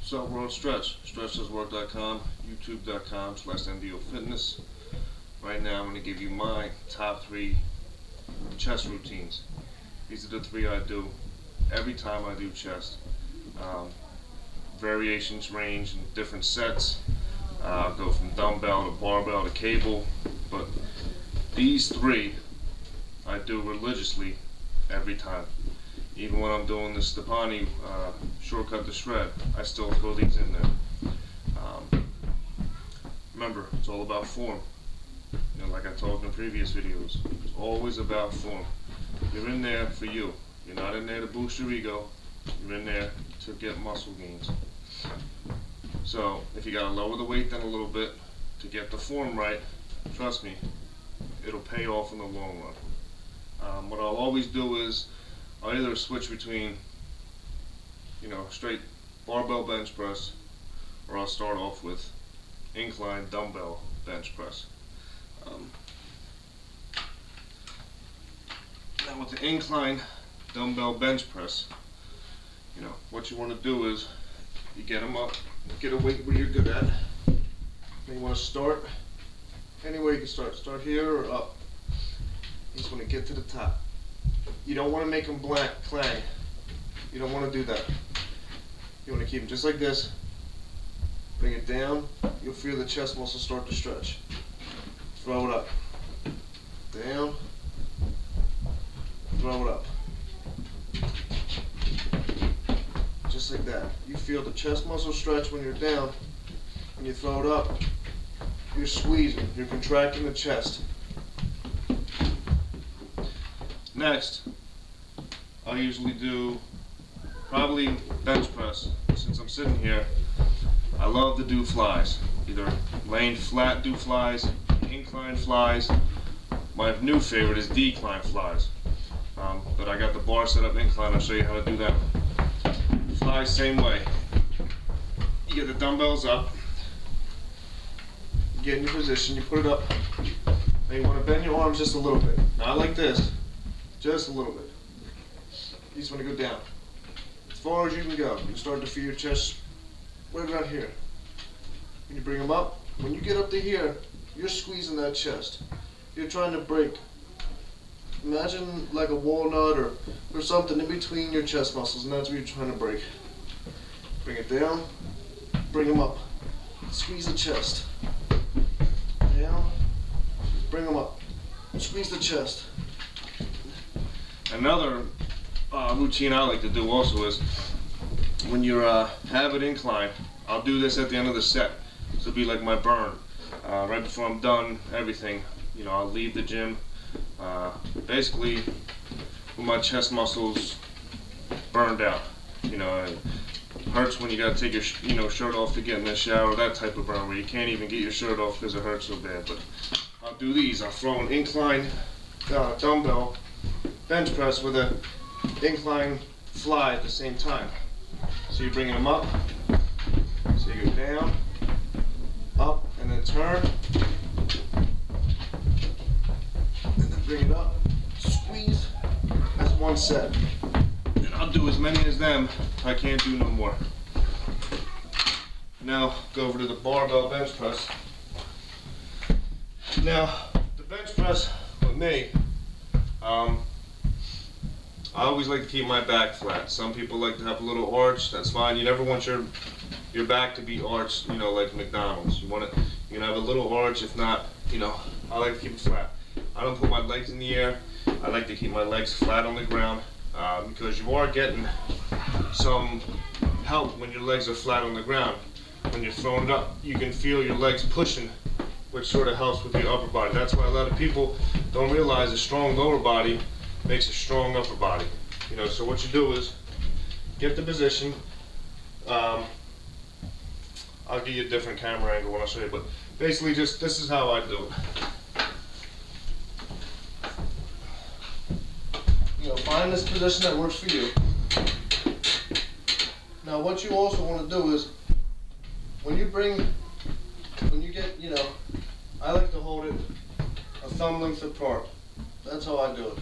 So we're on Stretch, stretchdoeswork.com, youtube.com/NDOFitness. Right now I'm going to give you my top 3 chest routines. These are the 3 I do every time I do chest. Variations range in different sets. Go from dumbbell to barbell to cable, but these 3 I do religiously every time. Even when I'm doing the Stepani shortcut to shred, I still throw these in there. Remember, it's all about form. You know, like I talked in previous videos, it's always about form. You're in there for you. You're not in there to boost your ego. You're in there to get muscle gains. So if you gotta lower the weight then a little bit to get the form right, trust me, it'll pay off in the long run. What I'll always do is I'll either switch between, straight barbell bench press, or I'll start off with incline dumbbell bench press. Now with the incline dumbbell bench press, what you want to do is you get them up, get a weight where you're good at. Then you want to start anywhere you can start. Start here or up. You just want to get to the top. You don't want to make them clang. You don't want to do that. You want to keep them just like this. Bring it down. You'll feel the chest muscles start to stretch. Throw it up. Down. Throw it up. Just like that. You feel the chest muscle stretch when you're down. When you throw it up, you're squeezing. You're contracting the chest. Next, I'll usually do probably bench press. Since I'm sitting here, I love to do flies. Either laying flat, do flies, incline flies. My new favorite is decline flies. But I got the bar set up incline. I'll show you how to do that. Flies same way. You get the dumbbells up. You get in your position. You put it up. Now you want to bend your arms just a little bit. Not like this. Just a little bit. You just want to go down. As far as you can go. You start to feel your chest right around here. When you bring them up, when you get up to here, you're squeezing that chest. You're trying to break. Imagine like a walnut or something in between your chest muscles, and that's what you're trying to break. Bring it down, bring them up. Squeeze the chest. Down, bring them up. Squeeze the chest. Another routine I like to do also is when you have it incline, I'll do this at the end of the set. This will be like my burn. Right before I'm done everything, I'll leave the gym. Basically, with my chest muscles burned out. It hurts when you gotta take your shirt off to get in the shower. That type of burn where you can't even get your shirt off because it hurts so bad. But I'll do these. I'll throw an incline dumbbell bench press with an incline fly at the same time. So you're bringing them up. So you go down, up, and then turn. And then bring it up, squeeze. That's one set. And I'll do as many as them. I can't do no more. Now go over to the barbell bench press. Now the bench press with me, I always like to keep my back flat. Some people like to have a little arch. That's fine. You never want your back to be arched, like McDonald's. You can have a little arch. If not, I like to keep it flat. I don't put my legs in the air. I like to keep my legs flat on the ground because you are getting some help when your legs are flat on the ground. When you're throwing it up, you can feel your legs pushing, which sort of helps with your upper body. That's why a lot of people don't realize a strong lower body makes a strong upper body. So what you do is get the position. I'll give you a different camera angle when I show you, but basically this is how I do it. Find this position that works for you. Now what you also want to do is when you get, I like to hold it a thumb length apart. That's how I do it.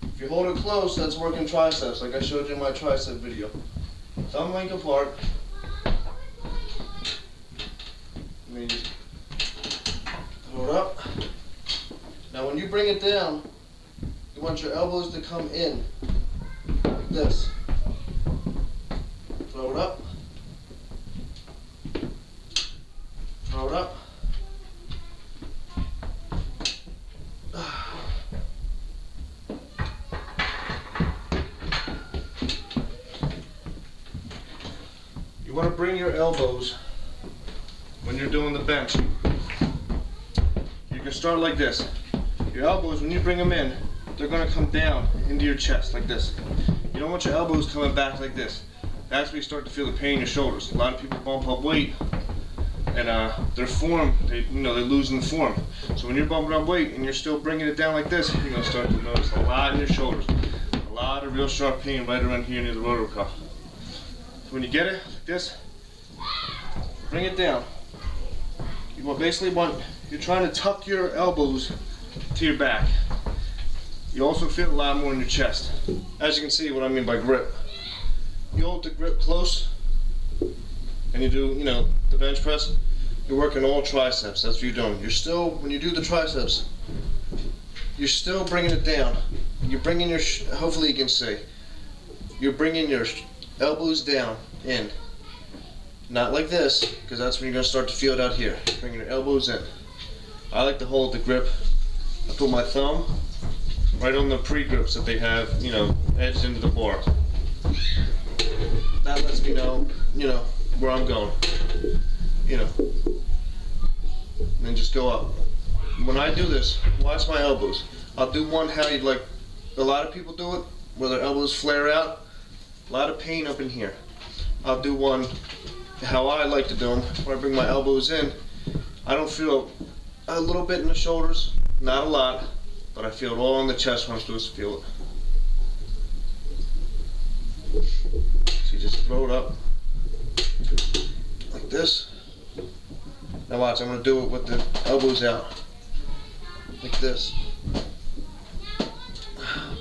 If you hold it close, that's working triceps, like I showed you in my tricep video. Thumb length apart, And then you throw it up. Now when you bring it down, you want your elbows to come in like this. Throw it up. Throw it up. You want to bring your elbows when you're doing the bench. You can start like this. Your elbows, when you bring them in, they're going to come down into your chest like this. You don't want your elbows coming back like this. That's where you start to feel the pain in your shoulders. A lot of people bump up weight and their form, they're losing the form. So when you're bumping up weight and you're still bringing it down like this, you're going to start to notice a lot in your shoulders. A lot of real sharp pain right around here near the rotator cuff. So when you get it like this, bring it down. You're trying to tuck your elbows to your back. You also feel a lot more in your chest. As you can see what I mean by grip. You hold the grip close and you do, the bench press, you're working all triceps. That's what you're doing. You're still, when you do the triceps, you're still bringing it down. You're bringing your, hopefully you can see, you're bringing your elbows down, in. Not like this, because that's when you're going to start to feel it out here. Bringing your elbows in. I like to hold the grip. I put my thumb right on the pre-grips that they have, edged into the bar. That lets me know, where I'm going. And then just go up. When I do this, watch my elbows. I'll do one how you'd like, a lot of people do it, where their elbows flare out. A lot of pain up in here. I'll do one how I like to do them, where I bring my elbows in. I don't feel a little bit in the shoulders, not a lot, but I feel it all in the chest when I'm supposed to feel it. So you just throw it up like this. Now watch, I'm going to do it with the elbows out, like this.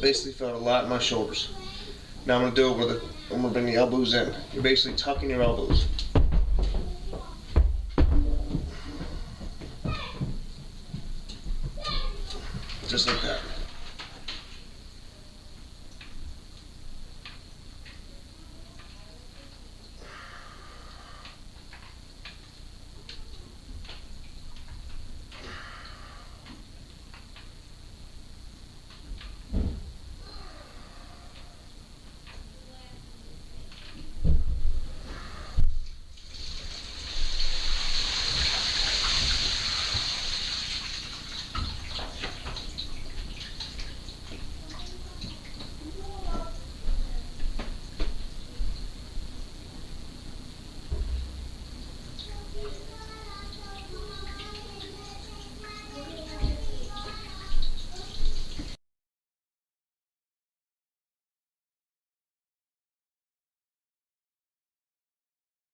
Basically felt a lot in my shoulders. Now I'm going to do it with I'm going to bring the elbows in. You're basically tucking your elbows.